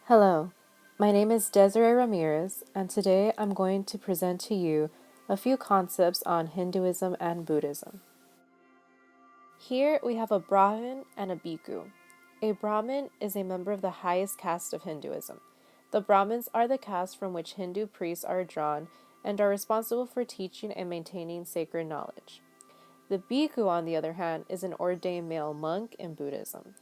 Hello, my name is Desiree Ramirez, and today I'm going to present to you a few concepts on Hinduism and Buddhism. Here we have a Brahmin and a Bhikkhu. A Brahmin is a member of the highest caste of Hinduism. The Brahmins are the caste from which Hindu priests are drawn and are responsible for teaching and maintaining sacred knowledge. The Bhikkhu, on the other hand, is an ordained male monk in Buddhism.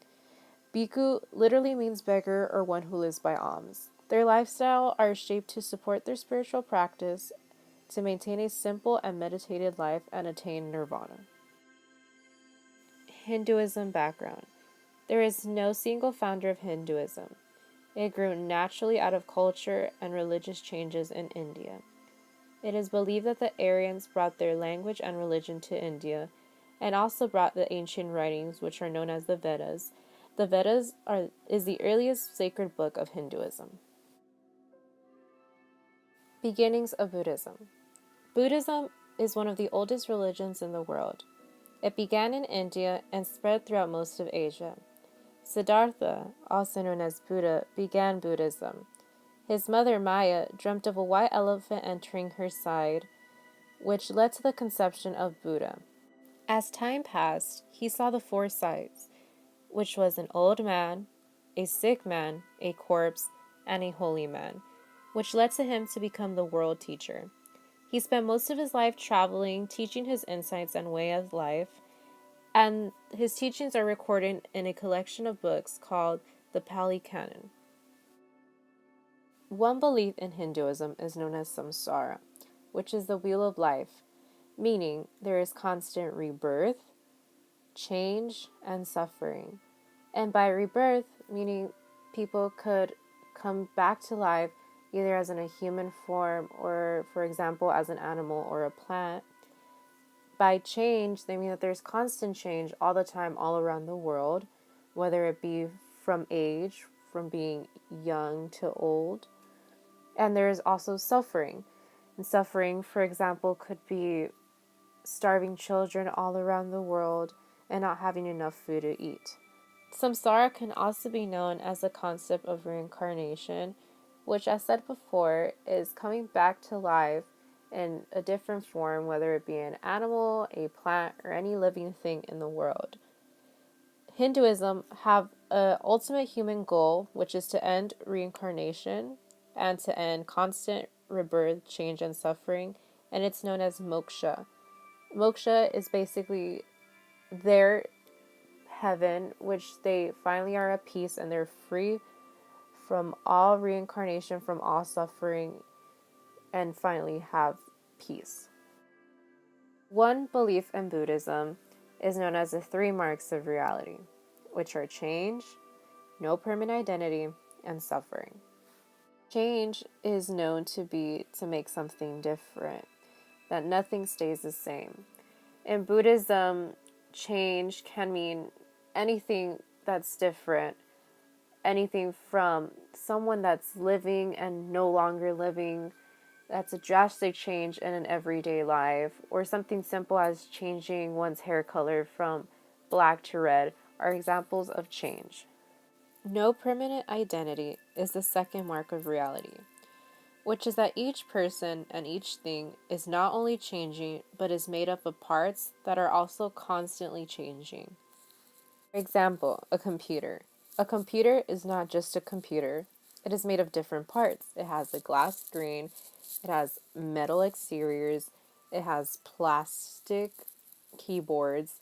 Bhikkhu literally means beggar or one who lives by alms. Their lifestyle are shaped to support their spiritual practice, to maintain a simple and meditated life and attain nirvana. Hinduism background. There is no single founder of Hinduism. It grew naturally out of culture and religious changes in India. It is believed that the Aryans brought their language and religion to India and also brought the ancient writings, which are known as the Vedas. The is the earliest sacred book of Hinduism. Beginnings of Buddhism. Buddhism is one of the oldest religions in the world. It began in India and spread throughout most of Asia. Siddhartha, also known as Buddha, began Buddhism. His mother, Maya, dreamt of a white elephant entering her side, which led to the conception of Buddha. As time passed, he saw the four sides, which was an old man, a sick man, a corpse, and a holy man, which led to him to become the world teacher. He spent most of his life traveling, teaching his insights and way of life, and his teachings are recorded in a collection of books called the Pali Canon. One belief in Hinduism is known as samsara, which is the wheel of life, meaning there is constant rebirth, change, and suffering. And by rebirth, meaning people could come back to life either as in a human form or, for example, as an animal or a plant. By change, they mean that there's constant change all the time, all around the world, whether it be from age, from being young to old. And there is also suffering. And suffering, for example, could be starving children all around the world and not having enough food to eat. Samsara can also be known as the concept of reincarnation, which, as said before, is coming back to life in a different form, whether it be an animal, a plant, or any living thing in the world. Hinduism have an ultimate human goal, which is to end reincarnation and to end constant rebirth, change, and suffering, and it's known as moksha. Moksha is basically their heaven, which they finally are at peace and they're free from all reincarnation, from all suffering, and finally have peace. One belief in Buddhism is known as the three marks of reality, which are change, no permanent identity, and suffering. Change is known to be to make something different, that nothing stays the same. In Buddhism, change can mean anything that's different, anything from someone that's living and no longer living, that's a drastic change in an everyday life, or something simple as changing one's hair color from black to red, are examples of change. No permanent identity is the second mark of reality, which is that each person and each thing is not only changing, but is made up of parts that are also constantly changing. For example, a computer. A computer is not just a computer. It is made of different parts. It has a glass screen, it has metal exteriors, it has plastic keyboards,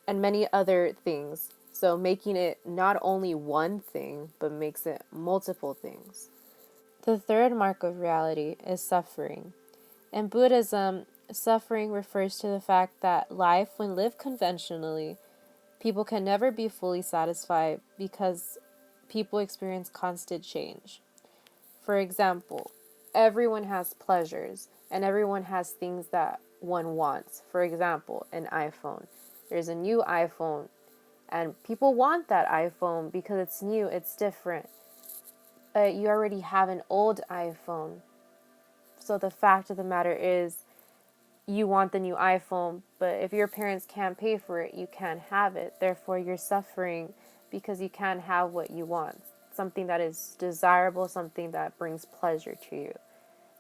and many other things. So making it not only one thing, but makes it multiple things. The third mark of reality is suffering. In Buddhism, suffering refers to the fact that life, when lived conventionally, people can never be fully satisfied because people experience constant change. For example, everyone has pleasures and everyone has things that one wants. For example, an iPhone. There's a new iPhone and people want that iPhone because it's new, it's different. You already have an old iPhone. So the fact of the matter is, you want the new iPhone, but if your parents can't pay for it, you can't have it. Therefore, you're suffering because you can't have what you want. something that is desirable, something that brings pleasure to you.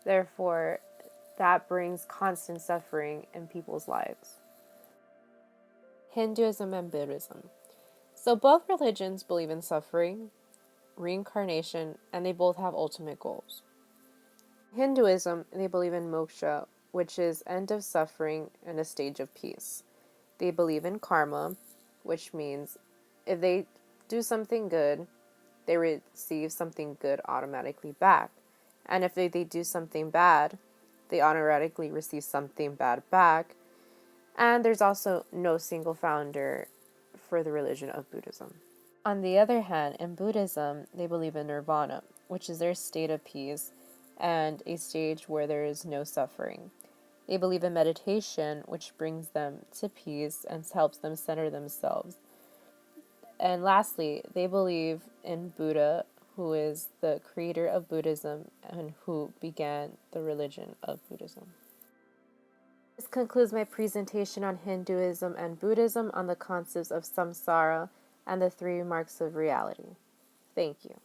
Therefore, that brings constant suffering in people's lives. Hinduism and Buddhism. So both religions believe in suffering, reincarnation, and they both have ultimate goals. Hinduism, they believe in moksha, which is end of suffering and a stage of peace. They believe in karma, which means if they do something good, they receive something good automatically back. And if they do something bad, they automatically receive something bad back. And there's also no single founder for the religion of Buddhism. On the other hand, in Buddhism, they believe in nirvana, which is their state of peace and a stage where there is no suffering. They believe in meditation, which brings them to peace and helps them center themselves. And lastly, they believe in Buddha, who is the creator of Buddhism and who began the religion of Buddhism. This concludes my presentation on Hinduism and Buddhism on the concepts of samsara and the three marks of reality. Thank you.